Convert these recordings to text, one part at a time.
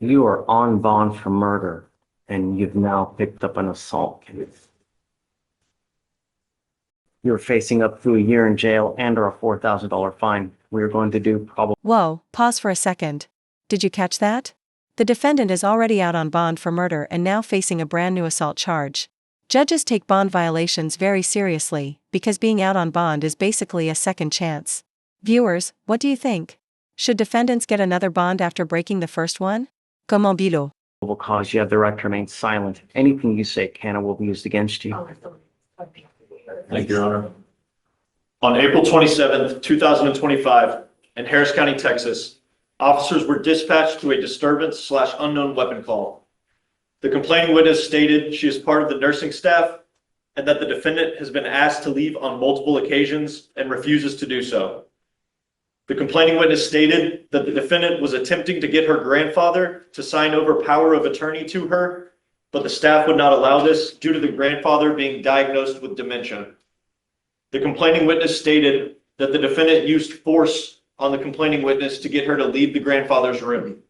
You are on bond for murder, and you've now picked up an assault case. You're facing up to a year in jail and or a $4,000 fine. We're going to do probably. Whoa, pause for a second. Did you catch that? The defendant is already out on bond for murder and now facing a brand new assault charge. Judges take bond violations very seriously, because being out on bond is basically a second chance. Viewers, what do you think? Should defendants get another bond after breaking the first one? Comment below. Cause you have the right to remain silent. Anything you say can and will be used against you. Thank you, Your Honor. On April 27th, 2025, in Harris County, Texas, officers were dispatched to a disturbance/unknown weapon call. The complaining witness stated she is part of the nursing staff and that the defendant has been asked to leave on multiple occasions and refuses to do so. The complaining witness stated that the defendant was attempting to get her grandfather to sign over power of attorney to her, but the staff would not allow this due to the grandfather being diagnosed with dementia. The complaining witness stated that the defendant used force on the complaining witness to get her to leave the grandfather's room.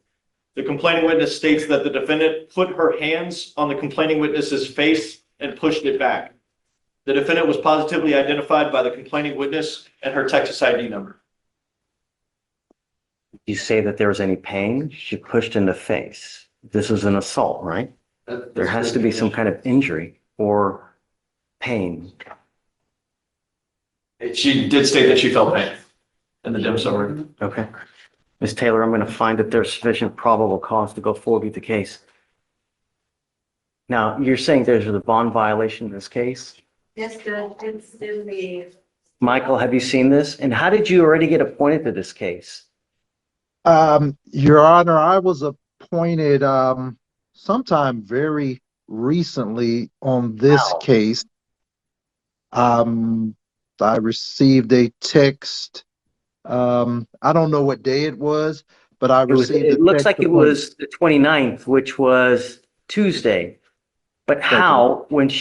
The complaining witness states that the defendant put her hands on the complaining witness's face and pushed it back. The defendant was positively identified by the complaining witness and her Texas ID number. You say that there was any pain? She pushed in the face. This is an assault, right? There has to be some kind of injury or pain. She did state that she felt pain in the dim summary. Okay. Ms. Taylor, I'm going to find that there's sufficient probable cause to go forward with the case. Now, you're saying there's a bond violation in this case? Yes, Judge, it's in the. Michael, have you seen this? And how did you already get appointed to this case? Your Honor, I was appointed sometime very recently on this case. I received a text. I don't know what day it was, but I received it looks like it was the 29th, which was Tuesday. But how was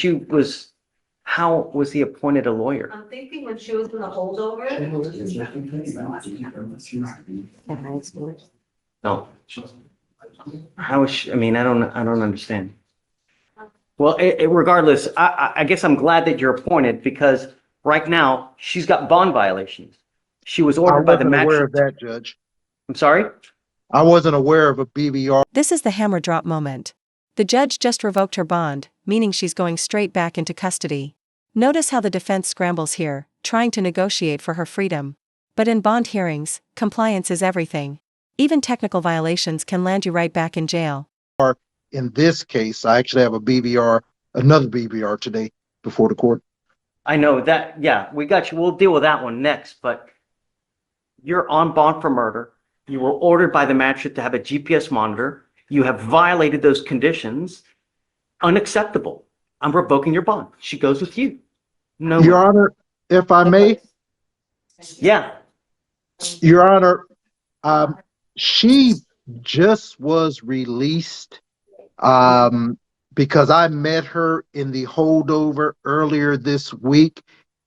he appointed a lawyer? I'm thinking when she was in the holdover. No. How is she? I mean, I don't understand. Well, regardless, I guess I'm glad that you're appointed because right now she's got bond violations. She was ordered by the magistrate. I wasn't aware of that, Judge. I'm sorry? I wasn't aware of a BVR. This is the hammer drop moment. The judge just revoked her bond, meaning she's going straight back into custody. Notice how the defense scrambles here, trying to negotiate for her freedom. But in bond hearings, compliance is everything. Even technical violations can land you right back in jail. In this case, I actually have a BVR, another BVR today before the court. I know that. Yeah, we got you. We'll deal with that one next, but you're on bond for murder. You were ordered by the magistrate to have a GPS monitor. You have violated those conditions. Unacceptable. I'm revoking your bond. She goes with you. No. Your Honor, if I may. Yeah. Your Honor, she just was released because I met her in the holdover earlier this week,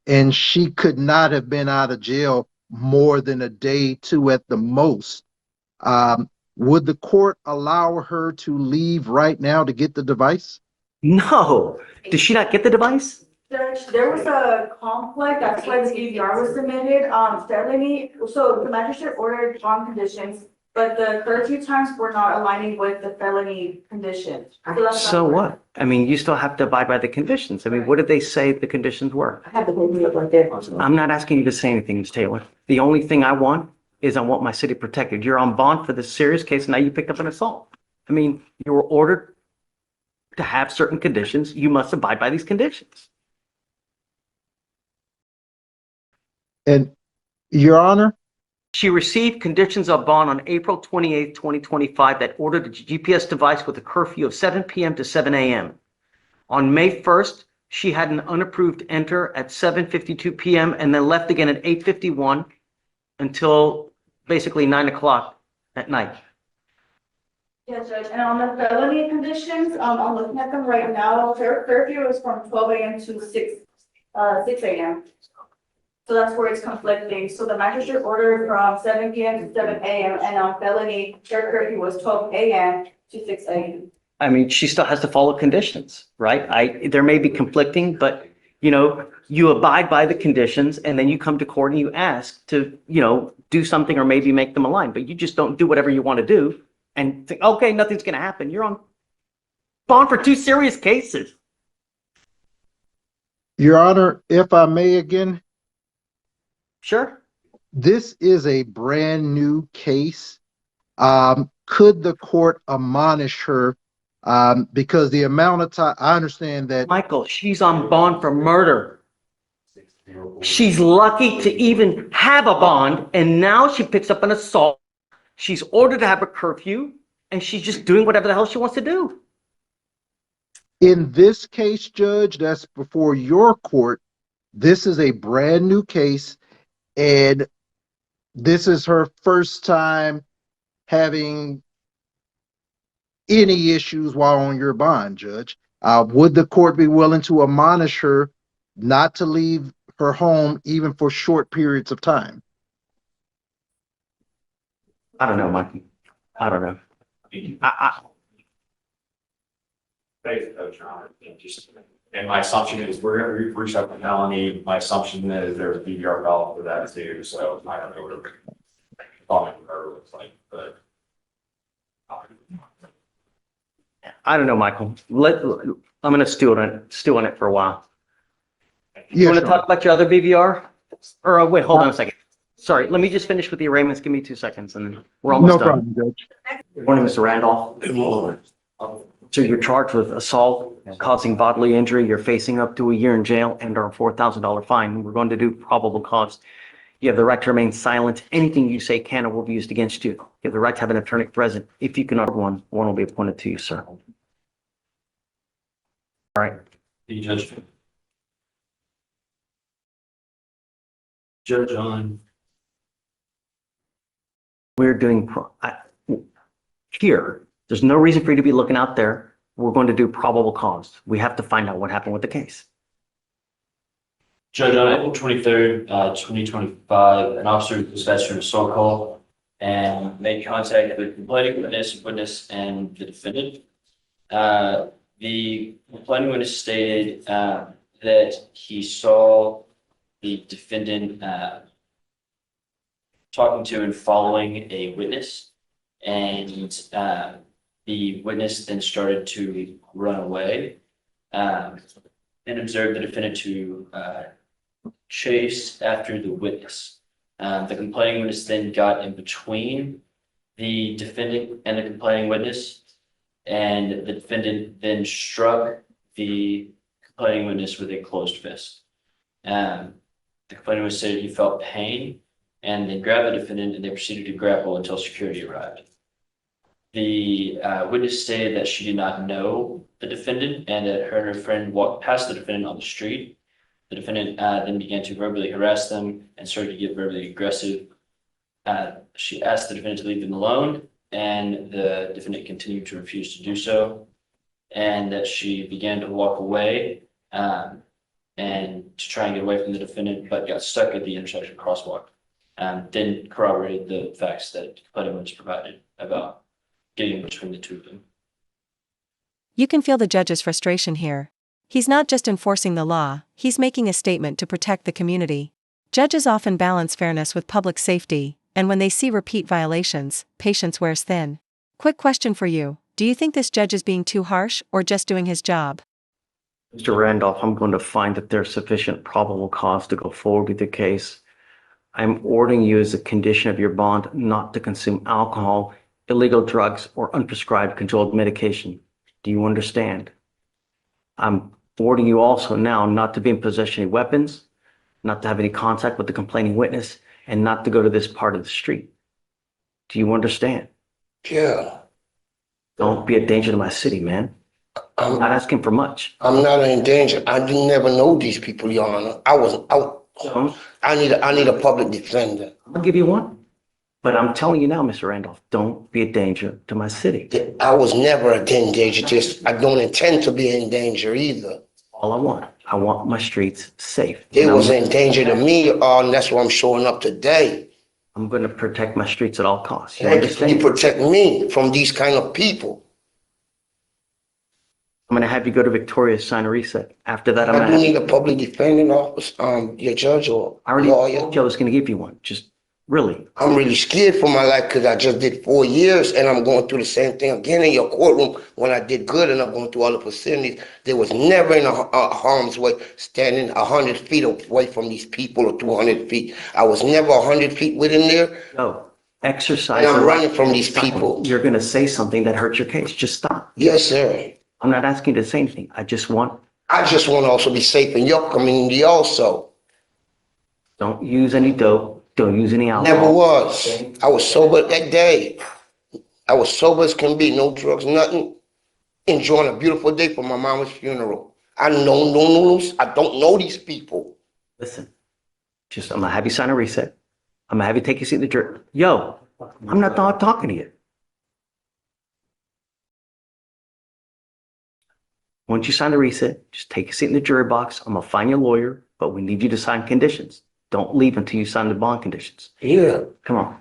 and she could not have been out of jail more than a day, two at the most. Would the court allow her to leave right now to get the device? No. Did she not get the device? There was a conflict, that's why the DVR was submitted, felony, so the magistrate ordered bond conditions, but the curfew times were not aligning with the felony conditions. So what? I mean, you still have to abide by the conditions. I mean, what did they say the conditions were? I have the paperwork right there. I'm not asking you to say anything, Ms. Taylor. The only thing I want is I want my city protected. You're on bond for this serious case, and now you picked up an assault. I mean, you were ordered to have certain conditions. You must abide by these conditions. And Your Honor? She received conditions of bond on April 28, 2025 that ordered a GPS device with a curfew of 7 p.m. to 7 a.m. On May 1st, she had an unapproved enter at 7:52 p.m. and then left again at 8:51 until basically 9 o'clock at night. Yes, Judge, and on the felony conditions, I'm looking at them right now, curfew is from 12 a.m. to 6 a.m. So that's where it's conflicting. So the magistrate ordered from 7 p.m. to 7 a.m. and on felony, their curfew was 12 a.m. to 6 a.m. I mean, she still has to follow conditions, right? There may be conflicting, but you abide by the conditions and then you come to court and you ask to, do something or maybe make them align, but you just don't do whatever you want to do and think, okay, nothing's going to happen. You're on bond for 2 serious cases. Your Honor, if I may again, Sure. this is a brand new case. Could the court admonish her? Because the amount of time, I understand that. Michael, she's on bond for murder. She's lucky to even have a bond, and now she picks up an assault. She's ordered to have a curfew, and she's just doing whatever the hell she wants to do. In this case, Judge, that's before your court. This is a brand new case, and this is her first time having any issues while on your bond, Judge. Would the court be willing to admonish her not to leave her home even for short periods of time? I don't know, Michael. I don't know. And my assumption is we're going to reach out to Melanie. My assumption is there's a BVR valve for that too. So I don't know what her comment looks like, but. I don't know, Michael. I'm going to stew on it for a while. You Yes, want to Your talk about your other BVR? Or wait, hold on a second. Sorry, let me just finish with the arraignments. Give me 2 seconds and then we're Honor. almost No done. problem, Judge. Good morning, Mr. Randolph. Good morning. So you're charged with assault, causing bodily injury. You're facing up to a year in jail and our $4,000 fine. We're going to do probable cause. You have the right to remain silent. Anything you say can or will be used against you. You have the right to have an attorney present. If you cannot one will be appointed to you, sir. All right. The judge. Judge on. We're doing here. There's no reason for you to be looking out there. We're going to do probable cause. We have to find out what happened with the case. Judge, on April 23rd, 2025, an officer dispatched an assault call and made contact with the complaining witness, and the defendant. The complaining witness stated that he saw the defendant talking to and following a witness, and the witness then started to run away and observed the defendant to chase after the witness. The complaining witness then got in between the defendant and the complaining witness, and the defendant then struck the complaining witness with a closed fist. The complaining witness said he felt pain, and they grabbed the defendant and they proceeded to grapple until security arrived. The witness stated that she did not know the defendant and that her and her friend walked past the defendant on the street. The defendant then began to verbally harass them and started to get verbally aggressive. She asked the defendant to leave them alone, and the defendant continued to refuse to do so, and that she began to walk away and to try and get away from the defendant, but got stuck at the intersection crosswalk. Then corroborated the facts that the complaining witness provided about getting between the two of them. You can feel the judge's frustration here. He's not just enforcing the law, he's making a statement to protect the community. Judges often balance fairness with public safety, and when they see repeat violations, patience wears thin. Quick question for you. Do you think this judge is being too harsh or just doing his job? Mr. Randolph, I'm going to find that there's sufficient probable cause to go forward with the case. I'm ordering you as a condition of your bond not to consume alcohol, illegal drugs, or unprescribed controlled medication. Do you understand? I'm ordering you also now not to be in possession of any weapons, not to have any contact with the complaining witness, and not to go to this part of the street. Do you understand? Yeah. Don't be a danger to my city, man. I'm not asking for much. I'm not in danger. I do never know these people, Your Honor. I was out. So, I need a public defender. I'll give you one. But I'm telling you now, Mr. Randolph, don't be a danger to my city. I was never in danger. Just I don't intend to be in danger either. All I want. I want my streets safe. It And was in danger to me, and that's why I'm showing up today. I'm going to protect my streets at all costs. You Thank you. Can you understand? protect me from these kind of people? I'm going to have you go to Victoria, sign a reset. After that, I'm I going do to need have, a public defending office, your judge or I already lawyer. told you I was going to give you one. Just really. I'm really scared for my life because I just did 4 years and I'm going through the same thing again in your courtroom when I did good and I'm going through all the facilities. There was never in a harm's way standing 100 feet away from these people or 200 feet. I was never 100 feet within there. Go. Exercise. And I'm the right running from to these stop. people. You're going to say something that hurts your case. Just stop. Yes, sir. I'm not asking you to say anything. I just want, I just want to also be safe in your community also. don't use any dope. Don't use any alcohol. Never was. I was sober that day. I was sober as can be, no drugs, nothing. Enjoying a beautiful day for my mama's funeral. I don't know these people. Listen, just, I'm going to have you sign a reset. I'm going to have you take your seat in the jury. Yo, I'm not done talking to you. Once you sign the reset, just take a seat in the jury box. I'm going to find your lawyer, but we need you to sign conditions. Don't leave until you sign the bond conditions. Yeah. Come on.